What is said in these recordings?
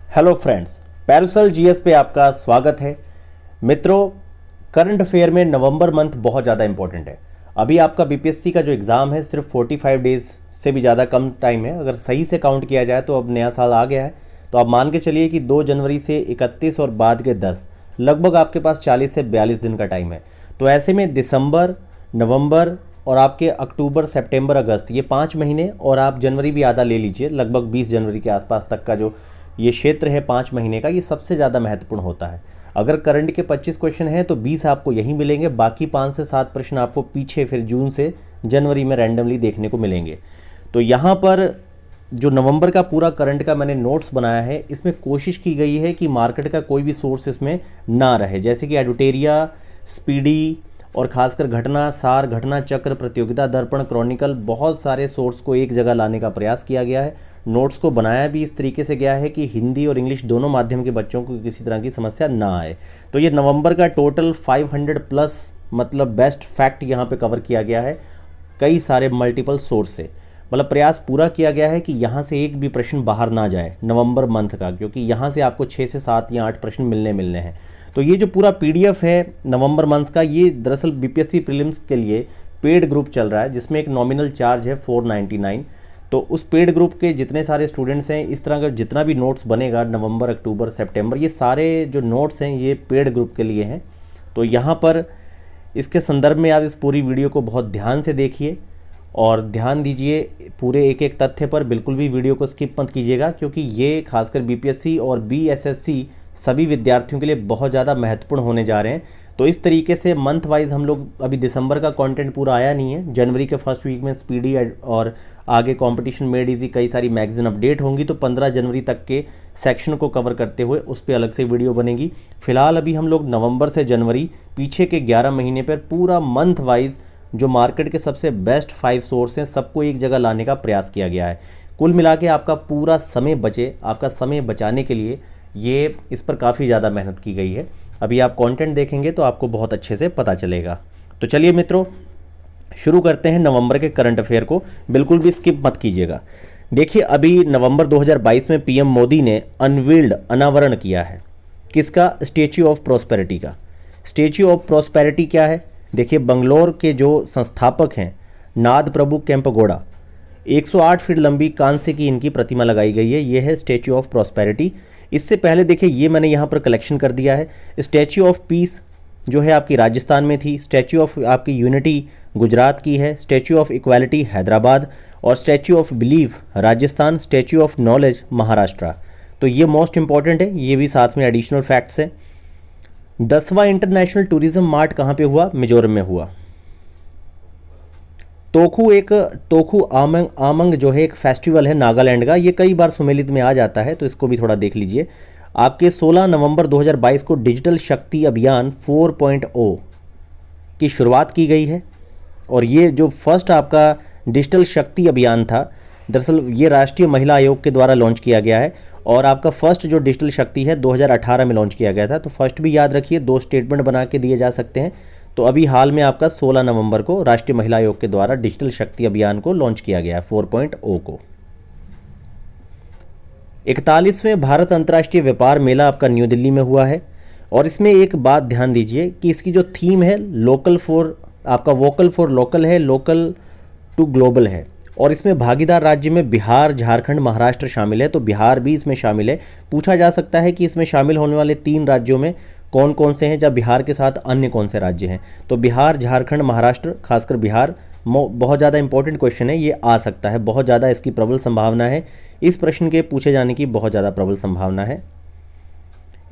Hello friends, पैरुसल GS पे आपका स्वागत है। मित्रों, करंट अफेयर में नवंबर मंथ बहुत ज़्यादा इंपॉर्टेंट है। अभी आपका बीपीएससी का जो एग्ज़ाम है सिर्फ 45 डेज से भी ज़्यादा कम टाइम है। अगर सही से काउंट किया जाए तो अब नया साल आ गया है, तो आप मान के चलिए कि 2 जनवरी से 31 और बाद के 10, लगभग आपके पास 40 से 42 दिन का टाइम है। तो ऐसे में दिसंबर, नवंबर और आपके अक्टूबर, सितंबर, अगस्त, ये 5 महीने, और आप जनवरी भी आधा ले लीजिए, लगभग 20 जनवरी के आसपास तक का जो ये क्षेत्र है 5 महीने का, ये सबसे ज़्यादा महत्वपूर्ण होता है। अगर करंट के 25 क्वेश्चन हैं तो 20 आपको यहीं मिलेंगे, बाकी 5 से 7 प्रश्न आपको पीछे फिर जून से जनवरी में रैंडमली देखने को मिलेंगे। तो यहाँ पर जो नवंबर का पूरा करंट का मैंने नोट्स बनाया है, इसमें कोशिश की गई है कि मार्केट का कोई भी सोर्स इसमें ना रहे, जैसे कि एडुटेरिया, स्पीडी और खासकर घटना सार, घटना चक्र, प्रतियोगिता दर्पण, क्रॉनिकल, बहुत सारे सोर्स को एक जगह लाने का प्रयास किया गया है। नोट्स को बनाया भी इस तरीके से गया है कि हिंदी और इंग्लिश दोनों माध्यम के बच्चों को किसी तरह की समस्या ना आए। तो ये नवंबर का टोटल 500 प्लस मतलब बेस्ट फैक्ट यहाँ पे कवर किया गया है, कई सारे मल्टीपल सोर्स से। मतलब प्रयास पूरा किया गया है कि यहाँ से एक भी प्रश्न बाहर ना जाए नवंबर मंथ का, क्योंकि यहाँ से आपको 6 से 7 या 8 प्रश्न मिलने हैं। तो ये जो पूरा पीडीएफ है नवंबर मंथ का, ये दरअसल बीपीएससी प्रीलिम्स के लिए पेड ग्रुप चल रहा है, जिसमें एक नॉमिनल चार्ज है 499। तो उस पेड ग्रुप के जितने सारे स्टूडेंट्स हैं, इस तरह का जितना भी नोट्स बनेगा नवंबर, अक्टूबर, सितंबर, ये सारे जो नोट्स हैं ये पेड ग्रुप के लिए हैं। तो यहाँ पर इसके संदर्भ में आप इस पूरी वीडियो को बहुत ध्यान से देखिए और ध्यान दीजिए पूरे एक एक तथ्य पर, बिल्कुल भी वीडियो को स्किप मत कीजिएगा, क्योंकि ये खासकर बीपीएससी और बीएसएससी सभी विद्यार्थियों के लिए बहुत ज़्यादा महत्वपूर्ण होने जा रहे हैं। तो इस तरीके से मंथ वाइज हम लोग, अभी दिसंबर का कंटेंट पूरा आया नहीं है, जनवरी के फर्स्ट वीक में स्पीडी और आगे कंपटीशन मेड इजी कई सारी मैगजीन अपडेट होंगी, तो 15 जनवरी तक के सेक्शन को कवर करते हुए उस पर अलग से वीडियो बनेगी। फिलहाल अभी हम लोग नवंबर से जनवरी, पीछे के 11 महीने पर पूरा मंथ वाइज जो मार्केट के सबसे बेस्ट 5 सोर्स हैं सबको एक जगह लाने का प्रयास किया गया है। कुल मिला के आपका पूरा समय बचे, आपका समय बचाने के लिए ये इस पर काफ़ी ज़्यादा मेहनत की गई है। अभी आप कंटेंट देखेंगे तो आपको बहुत अच्छे से पता चलेगा। तो चलिए मित्रों, शुरू करते हैं नवंबर के करंट अफेयर को, बिल्कुल भी स्किप मत कीजिएगा। देखिए, अभी नवंबर 2022 में पीएम मोदी ने अनावरण किया है किसका? स्टैच्यू ऑफ प्रॉस्पेरिटी का। स्टैच्यू ऑफ प्रॉस्पेरिटी क्या है? देखिए, बंगलोर के जो संस्थापक हैं नाद प्रभु केम्पगौड़ा, 108 फीट लंबी कांस्य की इनकी प्रतिमा लगाई गई है। ये है स्टैच्यू ऑफ प्रॉस्पेरिटी। इससे पहले देखिए, ये मैंने यहाँ पर कलेक्शन कर दिया है। स्टैच्यू ऑफ पीस जो है आपकी राजस्थान में थी, स्टैच्यू ऑफ आपकी यूनिटी गुजरात की है, स्टैच्यू ऑफ इक्वालिटी हैदराबाद, और statue of belief Rajasthan, statue of knowledge Maharashtra. तो ये मोस्ट इंपॉर्टेंट है, ये भी साथ में एडिशनल फैक्ट्स है। 10वां इंटरनेशनल टूरिज्म मार्ट कहाँ पे हुआ? मिजोरम में हुआ। तोखु आमंग जो है एक फेस्टिवल है नागालैंड का, ये कई बार सुमेलित में आ जाता है, तो इसको भी थोड़ा देख लीजिए। आपके 16 नवंबर 2022 को डिजिटल शक्ति अभियान 4.0 की शुरुआत की गई है, और ये जो फर्स्ट आपका डिजिटल शक्ति अभियान था, दरअसल ये राष्ट्रीय महिला आयोग के द्वारा लॉन्च किया गया है, और आपका फर्स्ट जो डिजिटल शक्ति है 2018 में लॉन्च किया गया था। तो फर्स्ट भी याद रखिए, 2 स्टेटमेंट बना के दिए जा सकते हैं। तो अभी हाल में आपका 16 नवंबर को राष्ट्रीय महिला आयोग के द्वारा डिजिटल शक्ति अभियान को लॉन्च किया गया है 4.0 को। 41वें भारत अंतर्राष्ट्रीय व्यापार मेला आपका न्यू दिल्ली में हुआ है, और इसमें एक बात ध्यान दीजिए कि इसकी जो थीम है वोकल फॉर लोकल है, लोकल टू ग्लोबल है, और इसमें भागीदार राज्य में बिहार, झारखंड, महाराष्ट्र शामिल है। तो बिहार भी इसमें शामिल है। पूछा जा सकता है कि इसमें शामिल होने वाले 3 राज्यों में कौन कौन से हैं, जब बिहार के साथ अन्य कौन से राज्य हैं। तो बिहार, झारखंड, महाराष्ट्र, खासकर बिहार बहुत ज़्यादा इंपॉर्टेंट क्वेश्चन है, ये आ सकता है, बहुत ज़्यादा इसकी प्रबल संभावना है, इस प्रश्न के पूछे जाने की बहुत ज़्यादा प्रबल संभावना है।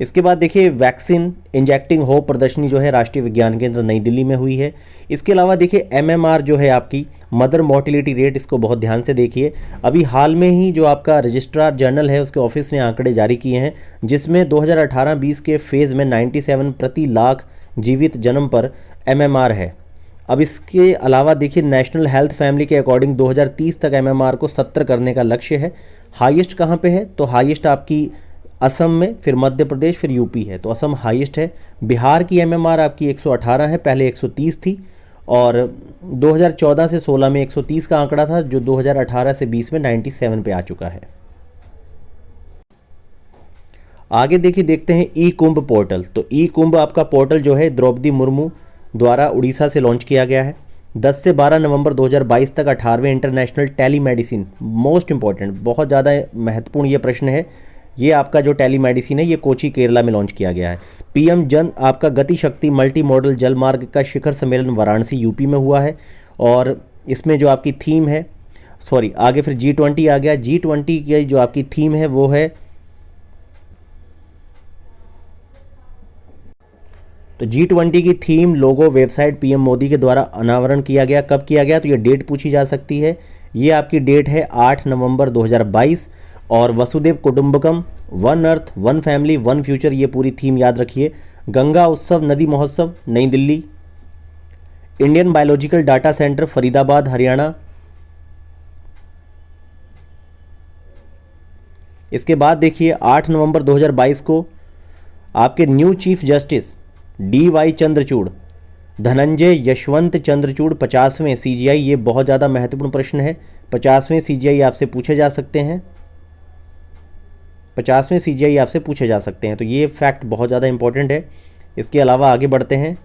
इसके बाद देखिए, वैक्सीन इंजेक्टिंग होप प्रदर्शनी जो है राष्ट्रीय विज्ञान केंद्र नई दिल्ली में हुई है। इसके अलावा देखिए, एमएमआर जो है आपकी मदर मोर्टिलिटी रेट, इसको बहुत ध्यान से देखिए। अभी हाल में ही जो आपका रजिस्ट्रार जनरल है उसके ऑफिस ने आंकड़े जारी किए हैं, जिसमें 2018-20 के फेज़ में 97 प्रति लाख जीवित जन्म पर एमएमआर है। अब इसके अलावा देखिए, नेशनल हेल्थ फैमिली के अकॉर्डिंग 2030 तक एमएमआर को 70 करने का लक्ष्य है। हाईएस्ट कहाँ पे है? तो हाईएस्ट आपकी असम में, फिर मध्य प्रदेश, फिर यूपी है। तो असम हाईएस्ट है। बिहार की एमएमआर आपकी 118 है, पहले 130 थी, और 2014 से 16 में 130 का आंकड़ा था, जो 2018 से 20 में 97 पे आ चुका है। आगे देखिए देखते हैं ई कुंभ पोर्टल। तो ई कुंभ आपका पोर्टल जो है द्रौपदी मुर्मू द्वारा उड़ीसा से लॉन्च किया गया है। 10 से 12 नवंबर 2022 तक 18वें international tele medicine, most important, बहुत ज़्यादा महत्वपूर्ण ये प्रश्न है। ये आपका जो टेली मेडिसिन है ये कोची केरला में लॉन्च किया गया है। पीएम जन आपका गति शक्ति मल्टी मॉडल जल मार्ग का शिखर सम्मेलन वाराणसी यूपी में हुआ है। और इसमें जो आपकी थीम है, सॉरी आगे फिर G20 आ गया। G20 की जो आपकी थीम है वो है, तो G20 की थीम लोगो वेबसाइट पीएम मोदी के द्वारा अनावरण किया गया। कब किया गया, तो ये डेट पूछी जा सकती है। ये आपकी डेट है 8 नवंबर 2022। और वसुदेव कुटुंबकम, one earth one family one future, ये पूरी थीम याद रखिए। गंगा उत्सव नदी महोत्सव New Delhi. Indian biological data centre Faridabad Haryana. इसके बाद देखिए 8 नवंबर 2022 को आपके new chief justice DY Chandrachud, Dhananjaya Yashwant Chandrachud 50वें CGI, ये बहुत ज़्यादा महत्वपूर्ण प्रश्न है। 50वें CGI आपसे पूछे जा सकते हैं, 50वें CGI आपसे पूछे जा सकते हैं, तो ये फैक्ट बहुत ज़्यादा इंपॉर्टेंट है। इसके अलावा आगे बढ़ते हैं।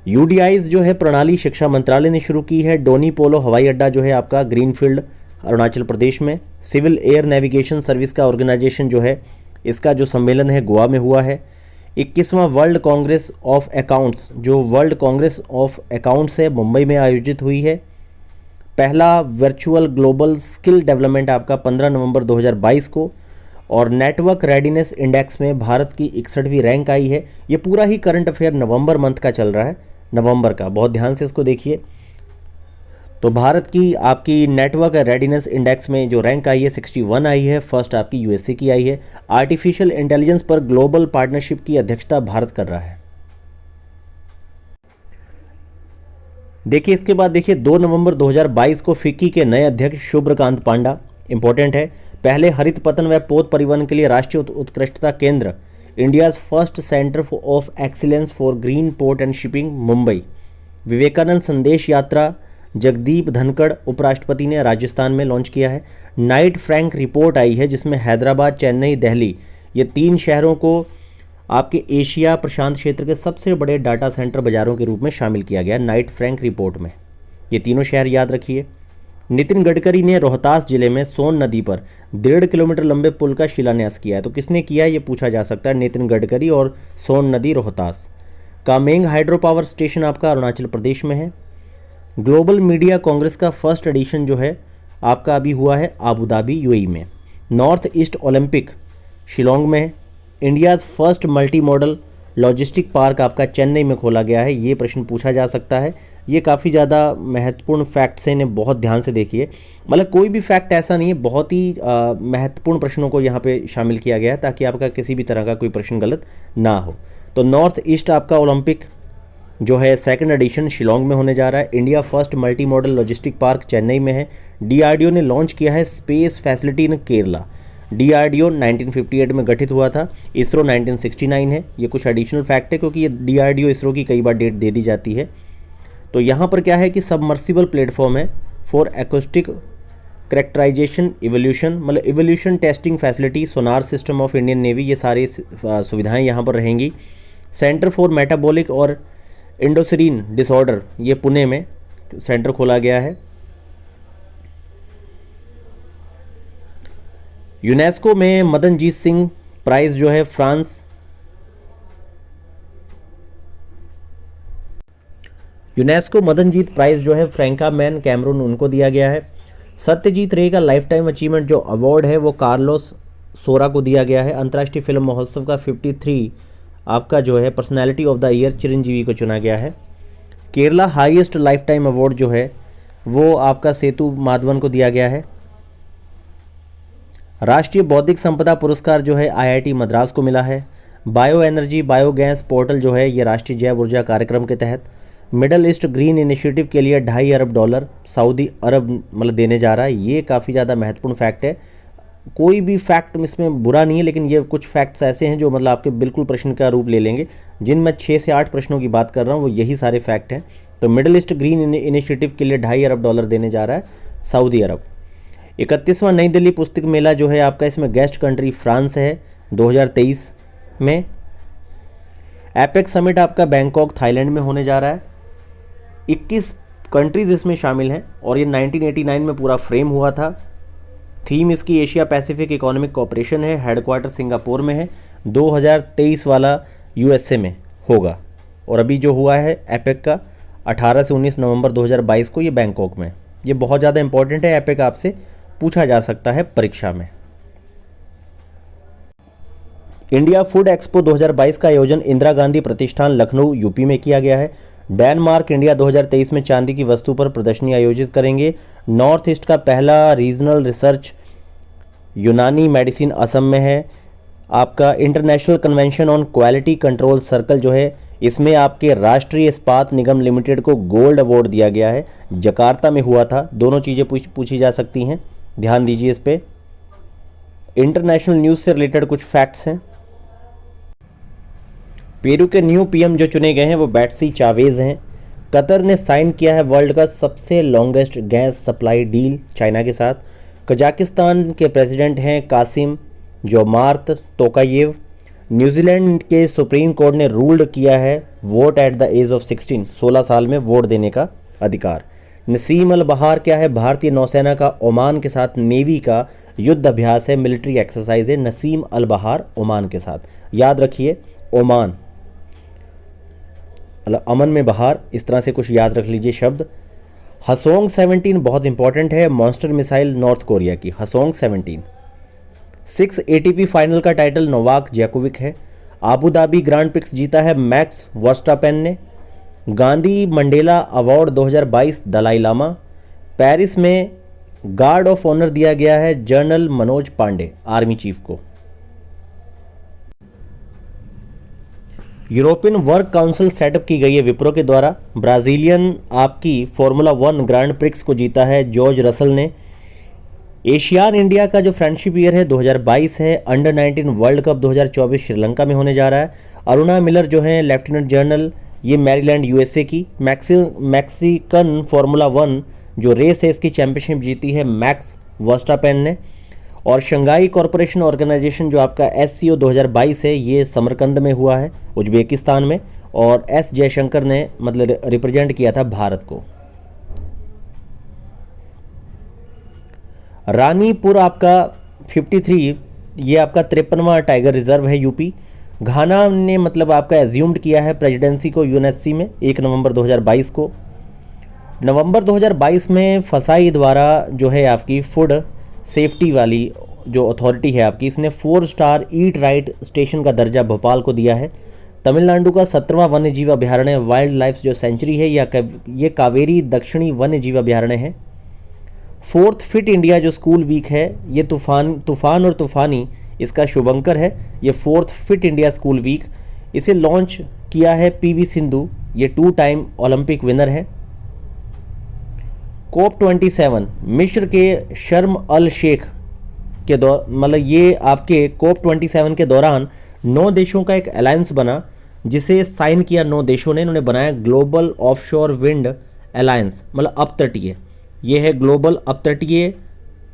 UDIs जो है प्रणाली शिक्षा मंत्रालय ने शुरू की है। डोनी पोलो हवाई अड्डा जो है आपका ग्रीनफील्ड अरुणाचल प्रदेश में। सिविल एयर नेविगेशन सर्विस का ऑर्गेनाइजेशन जो है, इसका जो सम्मेलन है गोवा में हुआ है। 21वां वर्ल्ड कांग्रेस ऑफ अकाउंट्स, जो वर्ल्ड कांग्रेस ऑफ अकाउंट्स है, मुंबई में आयोजित हुई है। पहला वर्चुअल ग्लोबल स्किल डेवलपमेंट आपका 15 नवंबर 2022 को। और नेटवर्क रेडीनेस इंडेक्स में भारत की 61वीं रैंक आई है। ये पूरा ही करंट अफेयर नवंबर मंथ का चल रहा है, नवंबर का, बहुत ध्यान से इसको देखिए। तो भारत की आपकी नेटवर्क रेडीनेस इंडेक्स में जो रैंक आई है 61 आई है। फर्स्ट आपकी USA की आई है। आर्टिफिशियल इंटेलिजेंस पर ग्लोबल पार्टनरशिप की अध्यक्षता भारत कर रहा है। देखिए इसके बाद देखिए 2 नवंबर 2022 को फिक्की के नए अध्यक्ष शुभ्रकांत पांडा, इंपॉर्टेंट है। पहले हरित पतन व पोत परिवहन के लिए राष्ट्रीय उत्कृष्टता केंद्र, India's first centre of excellence for green port and shipping, Mumbai. Vivekananda संदेश यात्रा जगदीप धनखड़ उपराष्ट्रपति ने राजस्थान में लॉन्च किया है। नाइट फ्रैंक रिपोर्ट आई है जिसमें हैदराबाद, चेन्नई, दिल्ली, ये 3 शहरों को आपके एशिया प्रशांत क्षेत्र के सबसे बड़े डाटा सेंटर बाजारों के रूप में शामिल किया गया नाइट फ्रैंक रिपोर्ट में। ये तीनों शहर याद रखिए। नितिन गडकरी ने रोहतास जिले में सोन नदी पर 1.5 किलोमीटर लंबे पुल का शिलान्यास किया है। तो किसने किया है ये पूछा जा सकता है, नितिन गडकरी। और सोन नदी Rohtas. Kameng hydro power station आपका अरुणाचल प्रदेश में है। ग्लोबल मीडिया कांग्रेस का फर्स्ट एडिशन जो है आपका अभी हुआ है आबू धाबी UAE में। नॉर्थ ईस्ट ओलंपिक शिलोंग में है। India's first multi modal logistic park आपका चेन्नई में खोला गया है। ये प्रश्न पूछा जा सकता है। ये काफ़ी ज़्यादा महत्वपूर्ण फैक्ट्स हैं, इन्हें बहुत ध्यान से देखिए। मतलब कोई भी फैक्ट ऐसा नहीं है, बहुत ही महत्वपूर्ण प्रश्नों को यहाँ पे शामिल किया गया है ताकि आपका किसी भी तरह का कोई प्रश्न गलत ना हो। तो नॉर्थ ईस्ट आपका ओलंपिक जो है सेकंड एडिशन शिलोंग में होने जा रहा है। India first multi modal logistic park Chennai में है। DRDO ने लॉन्च किया है space facility in Kerala. DRDO 1958 में गठित हुआ था। इसरो 1969 है। ये कुछ एडिशनल फैक्ट है क्योंकि ये DRDO इसरो की कई बार डेट दे दी जाती है। तो यहाँ पर क्या है कि सबमर्सिबल प्लेटफॉर्म है फॉर एक्रोस्टिक करेक्टराइजेशन इवोल्यूशन, मतलब evolution testing facility, sonar system of Indian navy, ये सारी सुविधाएं यहाँ पर रहेंगी। सेंटर फॉर मेटाबॉलिक और इंडोसरीन डिसऑर्डर, ये पुणे में सेंटर खोला गया है। यूनेस्को में मदनजीत सिंह प्राइज जो है फ्रांस, यूनेस्को मदनजीत प्राइज जो है फ्रैंका मैन कैमरून, उनको दिया गया है। सत्यजीत रे का लाइफ टाइम अचीवमेंट जो अवार्ड है वो कार्लोस सोरा को दिया गया है। अंतर्राष्ट्रीय फिल्म महोत्सव का 53 आपका जो है personality of the year Chiranjeevi को चुना गया है। Kerala highest life time award जो है वो आपका सेतु माधवन को दिया गया है। राष्ट्रीय बौद्धिक संपदा पुरस्कार जो है IIT मद्रास को मिला है। बायो एनर्जी बायोगैस पोर्टल जो है ये राष्ट्रीय जैव ऊर्जा कार्यक्रम के तहत मिडल ईस्ट ग्रीन इनिशिएटिव के लिए $2.5 अरब सऊदी अरब मतलब देने जा रहा है। ये काफ़ी ज़्यादा महत्वपूर्ण फैक्ट है। कोई भी फैक्ट इसमें बुरा नहीं है, लेकिन ये कुछ फैक्ट्स ऐसे हैं जो मतलब आपके बिल्कुल प्रश्न का रूप ले लेंगे। जिन मैं 6 से 8 प्रश्नों की बात कर रहा हूँ वो यही सारे फैक्ट हैं। तो मिडल ईस्ट ग्रीन इनिशिएटिव के लिए $2.5 अरब देने जा रहा है सऊदी अरब। 31वां नई दिल्ली पुस्तक मेला जो है आपका, इसमें गेस्ट कंट्री फ्रांस है। 2023 में। एपेक समिट आपका बैंकॉक थाईलैंड में होने जा रहा है। 21 कंट्रीज़ इसमें शामिल हैं और ये 1989 में पूरा फ्रेम हुआ था। थीम इसकी एशिया पैसिफिक इकोनॉमिक कोऑपरेशन है। हेडक्वार्टर सिंगापुर में है। 2023 वाला यूएसए में होगा। और अभी जो हुआ है एपेक का 18 से 19 नवंबर 2022 को, ये बैंकॉक में। ये बहुत ज़्यादा इंपॉर्टेंट है। एपेक आपसे पूछा जा सकता है परीक्षा में। इंडिया फूड एक्सपो 2022 का आयोजन इंदिरा गांधी प्रतिष्ठान लखनऊ यूपी में किया गया है। डेनमार्क इंडिया 2023 में चांदी की वस्तु पर प्रदर्शनी आयोजित करेंगे। नॉर्थ ईस्ट का पहला रीजनल रिसर्च यूनानी मेडिसिन असम में है। आपका international convention on quality control circle जो है, इसमें आपके राष्ट्रीय इस्पात निगम लिमिटेड को गोल्ड अवार्ड दिया गया है। जकार्ता में हुआ था। दोनों चीज़ें पूछी जा सकती हैं, ध्यान दीजिए इस पे। इंटरनेशनल न्यूज़ से रिलेटेड कुछ फैक्ट्स हैं। पेरू के न्यू पीएम जो चुने गए हैं वो बैट्सी चावेज हैं। कतर ने साइन किया है वर्ल्ड का सबसे longest gas supply deal China के साथ। कजाकिस्तान के प्रेसिडेंट हैं कासिम जोमार्त तोकायेव। न्यूजीलैंड के सुप्रीम कोर्ट ने रूल्ड किया है vote at the age of 16 साल में वोट देने का अधिकार। नसीम अल बहार क्या है? भारतीय नौसेना का ओमान के साथ नेवी का युद्ध अभ्यास है, मिलिट्री एक्सरसाइज है। नसीम अल बहार ओमान के साथ, याद रखिए ओमान, अमन में बहार, इस तरह से कुछ याद रख लीजिए शब्द। हसोंग 17 बहुत इंपॉर्टेंट है, मॉन्स्टर मिसाइल नॉर्थ कोरिया की। हसोंग 17। 6 एटीपी फाइनल का टाइटल नोवाक जोकोविक है। आबू धाबी ग्रांड प्रिक्स जीता है मैक्स वर्स्टापेन ने। Gandhi Mandela award 2022 Dalai Lama. Paris में गार्ड ऑफ ऑनर दिया गया है general Manoj Pande army chief को। यूरोपियन वर्क काउंसिल सेटअप की गई है विप्रो के द्वारा। ब्राजीलियन आपकी फॉर्मूला 1 ग्रांड प्रिक्स को जीता है जॉर्ज रसल ने। एशियान इंडिया का जो फ्रेंडशिप ईयर है 2022 है। अंडर 19 वर्ल्ड कप 2024 श्रीलंका में होने जा रहा है। अरुणा मिलर जो है लेफ्टिनेंट जनरल, ये मैरीलैंड यूएसए की। मैक्सिकन फार्मूला 1 जो रेस है इसकी चैंपियनशिप जीती है मैक्स वर्स्टापेन ने। और शंघाई कॉरपोरेशन ऑर्गेनाइजेशन जो आपका SCO 2022 है, ये समरकंद में हुआ है उज्बेकिस्तान में। और S जयशंकर ने मतलब रिप्रेजेंट किया था भारत को। रानीपुर आपका 53, ये आपका 53वां टाइगर रिजर्व है यूपी। घाना ने मतलब आपका एज्यूम्ड किया है प्रेसिडेंसी को यूएनएससी में 1 नवंबर 2022 को। नवंबर 2022 में फसाई द्वारा जो है आपकी फूड सेफ्टी वाली जो अथॉरिटी है आपकी, इसने 4 स्टार ईट राइट स्टेशन का दर्जा भोपाल को दिया है। तमिलनाडु का 17वां वन्य जीव अभ्यारण्य वाइल्ड लाइफ जो सेंचुरी है ये कावेरी दक्षिणी वन्य जीव अभ्यारण्य है। 4th फिट इंडिया जो स्कूल वीक है, ये तूफान और तूफानी इसका शुभंकर है। ये 4th fit India school week, इसे लॉन्च किया है PV सिंधु, ये 2 टाइम ओलंपिक विनर है। COP27 मिस्र के शर्म अल शेख के मतलब ये आपके COP27 के दौरान 9 देशों का एक अलायंस बना, जिसे साइन किया 9 देशों ने। इन्होंने बनाया ग्लोबल ऑफशोर विंड अलायंस, मतलब अपतटीय। ये है ग्लोबल अपतटीय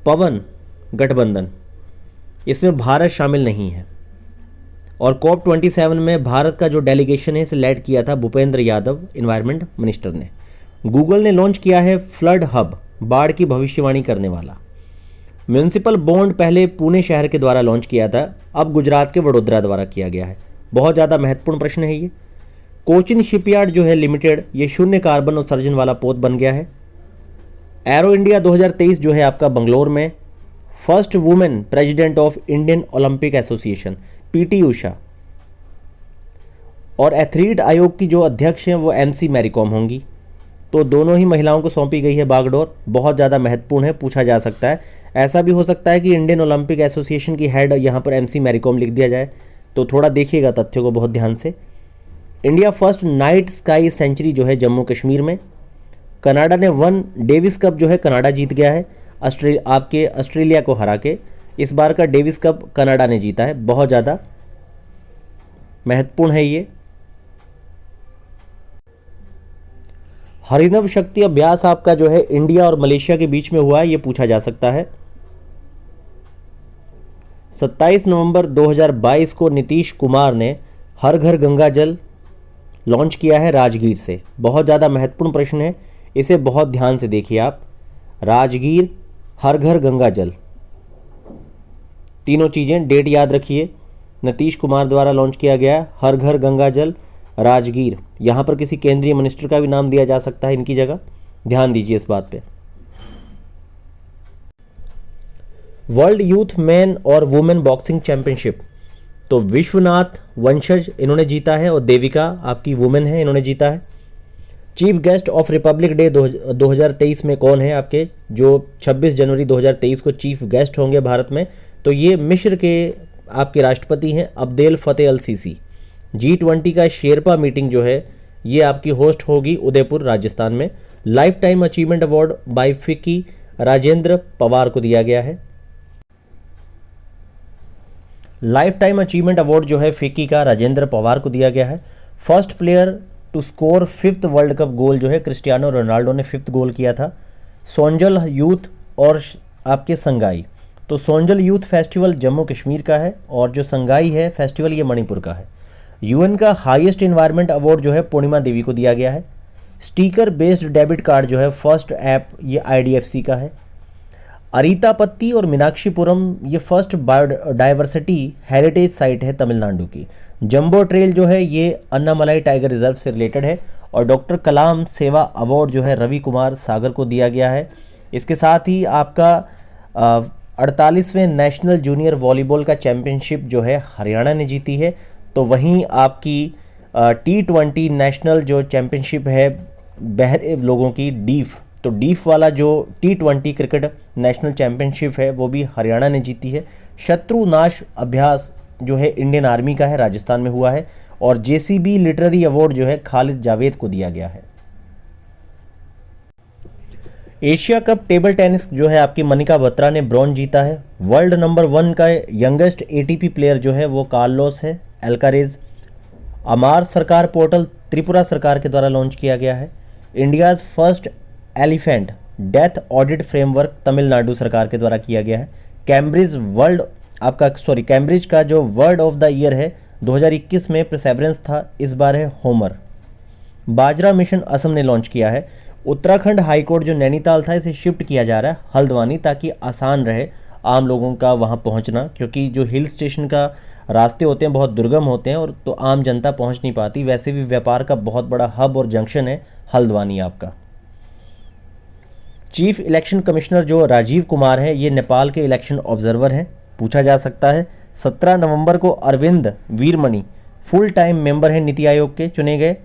पवन गठबंधन। इसमें भारत शामिल नहीं है। और COP27 में भारत का जो डेलीगेशन है इसे लेड किया था भूपेंद्र यादव एनवायरनमेंट मिनिस्टर ने। गूगल ने लॉन्च किया है फ्लड हब, बाढ़ की भविष्यवाणी करने वाला। म्यूनिसिपल बॉन्ड पहले पुणे शहर के द्वारा लॉन्च किया था, अब गुजरात के वडोदरा द्वारा किया गया है। बहुत ज़्यादा महत्वपूर्ण प्रश्न है ये। कोचिन शिपयार्ड जो है लिमिटेड, ये शून्य कार्बन उत्सर्जन वाला पोत बन गया है। एरो इंडिया 2023 जो है आपका बंगलोर में। First women president of Indian Olympic association PT Usha. और एथलीट आयोग की जो अध्यक्ष हैं वो MC मैरीकॉम होंगी। तो दोनों ही महिलाओं को सौंपी गई है बागडोर। बहुत ज़्यादा महत्वपूर्ण है, पूछा जा सकता है। ऐसा भी हो सकता है कि इंडियन ओलंपिक एसोसिएशन की हेड यहाँ पर MC मैरीकॉम लिख दिया जाए, तो थोड़ा देखिएगा तथ्यों को बहुत ध्यान से। India first night sky sanctuary जो है जम्मू कश्मीर में। कनाडा ने 1 डेविस कप जो है कनाडा जीत गया है आपके ऑस्ट्रेलिया को हरा के। इस बार का डेविस कप कनाडा ने जीता है। बहुत ज़्यादा महत्वपूर्ण है ये। हरिनव शक्ति अभ्यास आपका जो है इंडिया और मलेशिया के बीच में हुआ है, ये पूछा जा सकता है। 27 नवंबर 2022 को नीतीश कुमार ने हर घर गंगा जल लॉन्च किया है राजगीर से। बहुत ज़्यादा महत्वपूर्ण प्रश्न है, इसे बहुत ध्यान से देखिए आप। राजगीर, हर घर गंगा जल, तीनों चीज़ें डेट याद रखिए। नीतीश कुमार द्वारा लॉन्च किया गया हर घर गंगा जल राजगीर। यहाँ पर किसी केंद्रीय मिनिस्टर का भी नाम दिया जा सकता है इनकी जगह, ध्यान दीजिए इस बात पे। वर्ल्ड यूथ मैन और वुमेन बॉक्सिंग चैंपियनशिप, तो विश्वनाथ वंशज इन्होंने जीता है और देविका आपकी वुमेन है, इन्होंने जीता है। Chief guest of Republic day 2023 में कौन है आपके, जो 26 जनवरी 2023 को चीफ गेस्ट होंगे भारत में, तो ये मिस्र के आपके राष्ट्रपति हैं अब्देल फतेह अल सीसी। G20 का शेरपा मीटिंग जो है ये आपकी होस्ट होगी उदयपुर राजस्थान में। Life time achievement award bye FICCI Rajendra Pawar को दिया गया है। लाइफ टाइम अचीवमेंट अवार्ड जो है फिक्की का राजेंद्र पवार को दिया गया है। First player to score 5th world cup goal जो है क्रिस्टियानो रोनाल्डो ने 5th गोल किया था। सोंजल यूथ और आपके संगाई, तो सोंजल यूथ फेस्टिवल जम्मू कश्मीर का है और जो संगाई है फेस्टिवल ये मणिपुर का है। यूएन का हाईएस्ट एनवायरनमेंट अवार्ड जो है पूर्णिमा देवी को दिया गया है। स्टिकर बेस्ड डेबिट कार्ड जो है फर्स्ट ऐप ये IDFC का है। अरीतापत्ती और मीनाक्षीपुरम ये फर्स्ट बायोडाइवर्सिटी हेरिटेज साइट है तमिलनाडु की। जंबो ट्रेल जो है ये अन्नामलाई टाइगर रिजर्व से रिलेटेड है। और डॉक्टर कलाम सेवा अवार्ड जो है रवि कुमार सागर को दिया गया है। इसके साथ ही आपका 48वें नेशनल जूनियर वॉलीबॉल का चैंपियनशिप जो है हरियाणा ने जीती है। तो वहीं आपकी T20 नेशनल जो चैंपियनशिप है बहरे लोगों की डीफ, तो डीफ वाला जो T20 क्रिकेट नेशनल चैंपियनशिप है वो भी हरियाणा ने जीती है। शत्रु नाश अभ्यास जो है इंडियन आर्मी का है, राजस्थान में हुआ है। और JCB लिटरेरी अवार्ड जो है खालिद जावेद को दिया गया है। एशिया कप टेबल टेनिस जो है आपकी मनिका बत्रा ने ब्रॉन्ज जीता है। वर्ल्ड नंबर 1 का यंगेस्ट ATP प्लेयर जो है वो कार्लोस है एल्कारेज। अमार सरकार पोर्टल त्रिपुरा सरकार के द्वारा लॉन्च किया गया है। India's first elephant death audit framework Tamil Nadu सरकार के द्वारा किया गया है। कैम्ब्रिज का जो वर्ड ऑफ द ईयर है 2021 में परसेवरेंस था, इस बार है होमर। बाजरा मिशन असम ने लॉन्च किया है। उत्तराखंड हाईकोर्ट जो नैनीताल था इसे शिफ्ट किया जा रहा है हल्द्वानी, ताकि आसान रहे आम लोगों का वहां पहुंचना, क्योंकि जो हिल स्टेशन का रास्ते होते हैं बहुत दुर्गम होते हैं और तो आम जनता पहुंच नहीं पाती। वैसे भी व्यापार का बहुत बड़ा हब और जंक्शन है हल्द्वानी आपका। चीफ इलेक्शन कमिश्नर जो राजीव कुमार है ये नेपाल के इलेक्शन ऑब्जर्वर हैं। पूछा जा सकता है 17 नवंबर को Arvind Virmani full time member हैं नीति आयोग के, चुने गए।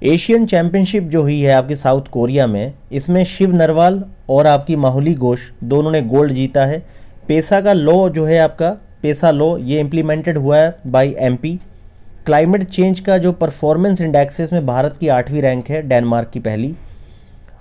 एशियन चैंपियनशिप जो हुई है आपकी साउथ कोरिया में, इसमें शिव नरवाल और आपकी माहुली घोष दोनों ने गोल्ड जीता है। पेसा का लॉ जो है आपका पेसा लॉ ये इम्प्लीमेंटेड हुआ है बाय MP। क्लाइमेट चेंज का जो परफॉर्मेंस इंडेक्सेस में भारत की 8वीं रैंक है, डेनमार्क की पहली।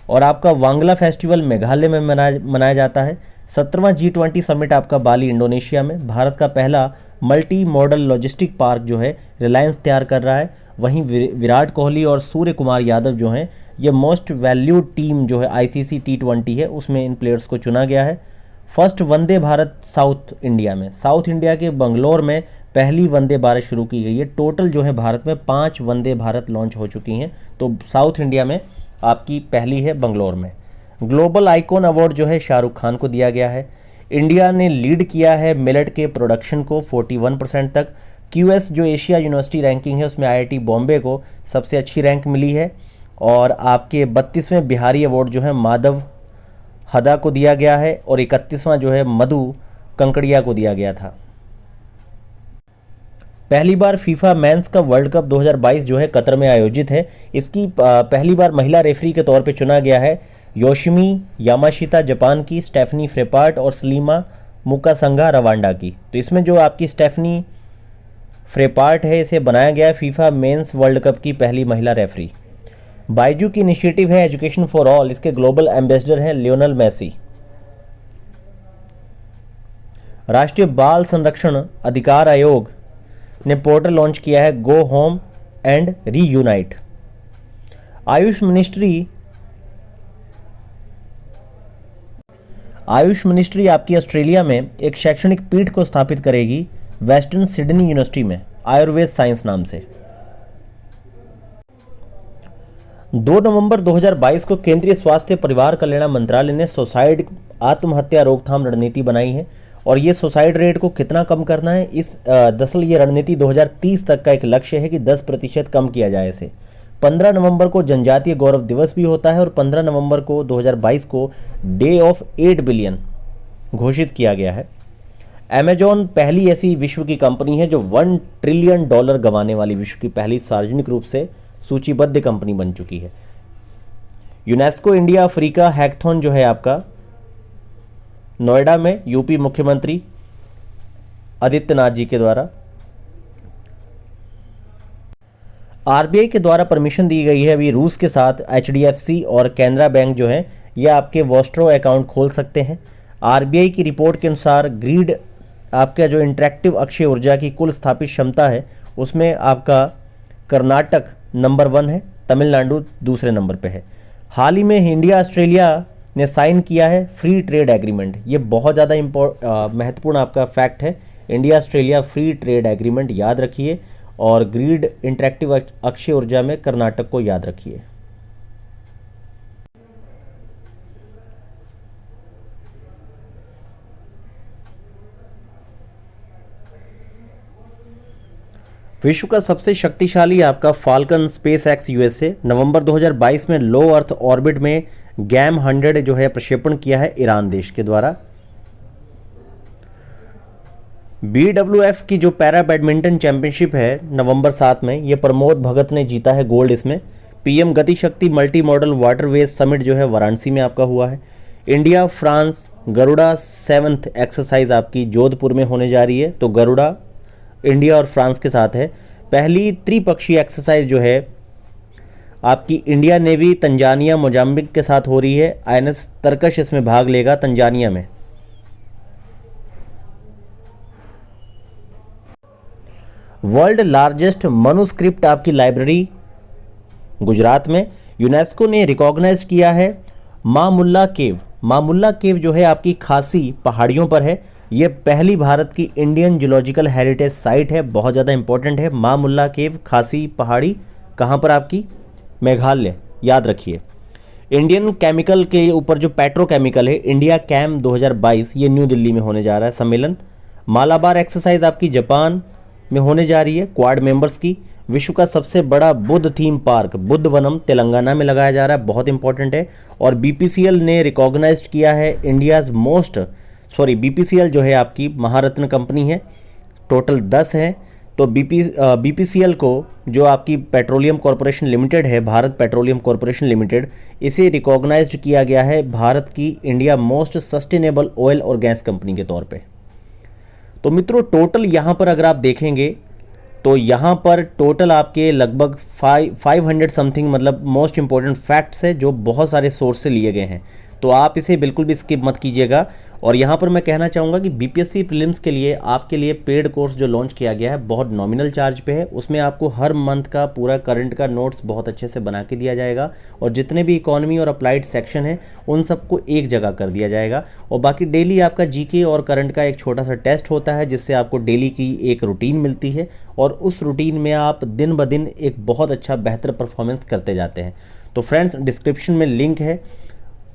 और आपका वांगला फेस्टिवल मेघालय में मनाया जाता है। 17वां G20 समिट आपका बाली इंडोनेशिया में। भारत का पहला मल्टी मॉडल लॉजिस्टिक पार्क जो है रिलायंस तैयार कर रहा है। वहीं विराट कोहली और सूर्य कुमार यादव जो हैं ये मोस्ट वैल्यूड टीम जो है ICC T20 है उसमें इन प्लेयर्स को चुना गया है। First Vande Bharat south India में, साउथ इंडिया के बंगलोर में पहली वंदे भारत शुरू की गई है। टोटल जो है भारत में 5 वंदे भारत लॉन्च हो चुकी हैं, तो साउथ इंडिया में आपकी पहली है बंगलोर में। ग्लोबल आइकॉन अवार्ड जो है शाहरुख खान को दिया गया है। इंडिया ने लीड किया है मिलेट के प्रोडक्शन को 41% तक। QS जो एशिया यूनिवर्सिटी रैंकिंग है उसमें IIT बॉम्बे को सबसे अच्छी रैंक मिली है। और आपके 32वें बिहारी अवार्ड जो है माधव हदा को दिया गया है और 31वां जो है मधु कंकड़िया को दिया गया था। पहली बार फीफा मेंस का वर्ल्ड कप 2022 जो है कतर में आयोजित है। इसकी पहली बार महिला रेफरी के तौर पे चुना गया है योशिमी यामाशिता जापान की, स्टेफनी फ्रेपार्ट और सलीमा मुकासंगा रवांडा की। तो इसमें जो आपकी स्टेफनी फ्रेपार्ट है इसे बनाया गया है फीफा मेंस वर्ल्ड कप की पहली महिला रेफरी। बाइजू की इनिशिएटिव है एजुकेशन फॉर ऑल, इसके ग्लोबल एम्बेसडर हैं लियोनल मेसी। राष्ट्रीय बाल संरक्षण अधिकार आयोग ने पोर्टल लॉन्च किया है go home and reunite. Ayush ministry आपकी ऑस्ट्रेलिया में एक शैक्षणिक पीठ को स्थापित करेगी वेस्टर्न सिडनी यूनिवर्सिटी में आयुर्वेद साइंस नाम से। 2 नवंबर 2022 को केंद्रीय स्वास्थ्य परिवार कल्याण मंत्रालय ने सुसाइड आत्महत्या रोकथाम रणनीति बनाई है और ये सुसाइड रेट को कितना कम करना है, इस दरअसल ये रणनीति 2030 तक का एक लक्ष्य है कि 10% कम किया जाए इसे। 15 नवंबर को जनजातीय गौरव दिवस भी होता है और 15 नवंबर को 2022 को डे ऑफ 8 बिलियन घोषित किया गया है। अमेजॉन पहली ऐसी विश्व की कंपनी है जो $1 ट्रिलियन गंवाने वाली विश्व की पहली सार्वजनिक रूप से सूचीबद्ध कंपनी बन चुकी है। यूनेस्को इंडिया अफ्रीका हैकथॉन जो है आपका नोएडा में यूपी मुख्यमंत्री आदित्यनाथ जी के द्वारा, आरबीआई के द्वारा परमिशन दी गई है। अभी रूस के साथ एचडीएफसी और कैनरा बैंक जो है ये आपके वॉस्ट्रो अकाउंट खोल सकते हैं। आरबीआई की रिपोर्ट के अनुसार ग्रिड आपका जो इंटरेक्टिव अक्षय ऊर्जा की कुल स्थापित क्षमता है उसमें आपका कर्नाटक नंबर 1 है, तमिलनाडु दूसरे नंबर पे है। हाल ही में इंडिया ऑस्ट्रेलिया ने साइन किया है फ्री ट्रेड एग्रीमेंट। ये बहुत ज़्यादा महत्वपूर्ण आपका फैक्ट है। India Australia free trade agreement याद रखिए और ग्रिड इंटरेक्टिव अक्षय ऊर्जा में कर्नाटक को याद रखिए। विश्व का सबसे शक्तिशाली आपका फाल्कन स्पेस एक्स यूएसए नवंबर 2022 में लो अर्थ ऑर्बिट में गैम 100 जो है प्रक्षेपण किया है ईरान देश के द्वारा। BWF की जो पैरा बैडमिंटन चैंपियनशिप है नवंबर 7 में, ये प्रमोद भगत ने जीता है गोल्ड इसमें। पीएम गति शक्ति मल्टी मॉडल वाटरवेज समिट जो है वाराणसी में आपका हुआ है। India France Garuda 7th exercise आपकी जोधपुर में होने जा रही है, तो गरुड़ा इंडिया और फ्रांस के साथ है। पहली त्रिपक्षीय एक्सरसाइज जो है आपकी इंडिया नेवी तंजानिया मोजाम्बिक के साथ हो रही है। INS तरकश इसमें भाग लेगा तंजानिया में। वर्ल्ड लार्जेस्ट मनुस्क्रिप्ट आपकी लाइब्रेरी गुजरात में यूनेस्को ने रिकॉग्नाइज किया है। मामुल्ला केव, मामुल्ला केव जो है आपकी खासी पहाड़ियों पर है। ये पहली भारत की इंडियन जियोलॉजिकल हेरिटेज साइट है, बहुत ज़्यादा इंपॉर्टेंट है। मामुल्ला केव खासी पहाड़ी कहाँ पर आपकी, मेघालय, याद रखिए। इंडियन केमिकल के ऊपर जो पेट्रोकेमिकल है इंडिया कैम 2022 ये न्यू दिल्ली में होने जा रहा है सम्मेलन। मालाबार एक्सरसाइज आपकी जापान में होने जा रही है क्वाड मेंबर्स की। विश्व का सबसे बड़ा बुद्ध थीम पार्क बुद्ध वनम तेलंगाना में लगाया जा रहा है, बहुत इंपॉर्टेंट है। और बीपीसीएल ने रिकॉग्नाइज्ड किया है इंडियाज़ बीपीसीएल जो है आपकी महारत्न कंपनी है, टोटल 10 है। तो बीपीसीएल को जो आपकी पेट्रोलियम कॉरपोरेशन लिमिटेड है, भारत पेट्रोलियम कॉरपोरेशन लिमिटेड, इसे रिकॉग्नाइज्ड किया गया है भारत की इंडिया मोस्ट सस्टेनेबल ऑयल और गैस कंपनी के तौर पे। तो मित्रों टोटल यहाँ पर अगर आप देखेंगे तो यहाँ पर टोटल आपके लगभग 500 समथिंग मतलब मोस्ट इंपॉर्टेंट फैक्ट्स है जो बहुत सारे सोर्स से लिए गए हैं, तो आप इसे बिल्कुल भी स्किप मत कीजिएगा। और यहाँ पर मैं कहना चाहूँगा कि बीपीएससी प्रीलिम्स के लिए आपके लिए पेड कोर्स जो लॉन्च किया गया है बहुत नॉमिनल चार्ज पे है। उसमें आपको हर मंथ का पूरा करंट का नोट्स बहुत अच्छे से बना के दिया जाएगा और जितने भी इकोनॉमी और अप्लाइड सेक्शन है उन सबको एक जगह कर दिया जाएगा। और बाकी डेली आपका जीके और करंट का एक छोटा सा टेस्ट होता है जिससे आपको डेली की एक रूटीन मिलती है और उस रूटीन में आप दिन ब दिन एक बहुत अच्छा बेहतर परफॉर्मेंस करते जाते हैं। तो फ्रेंड्स डिस्क्रिप्शन में लिंक है,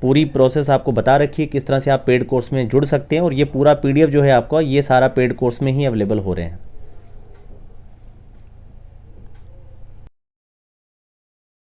पूरी प्रोसेस आपको बता रखी है किस तरह से आप पेड कोर्स में जुड़ सकते हैं और ये पूरा पीडीएफ जो है आपका ये सारा पेड कोर्स में ही अवेलेबल हो रहे हैं।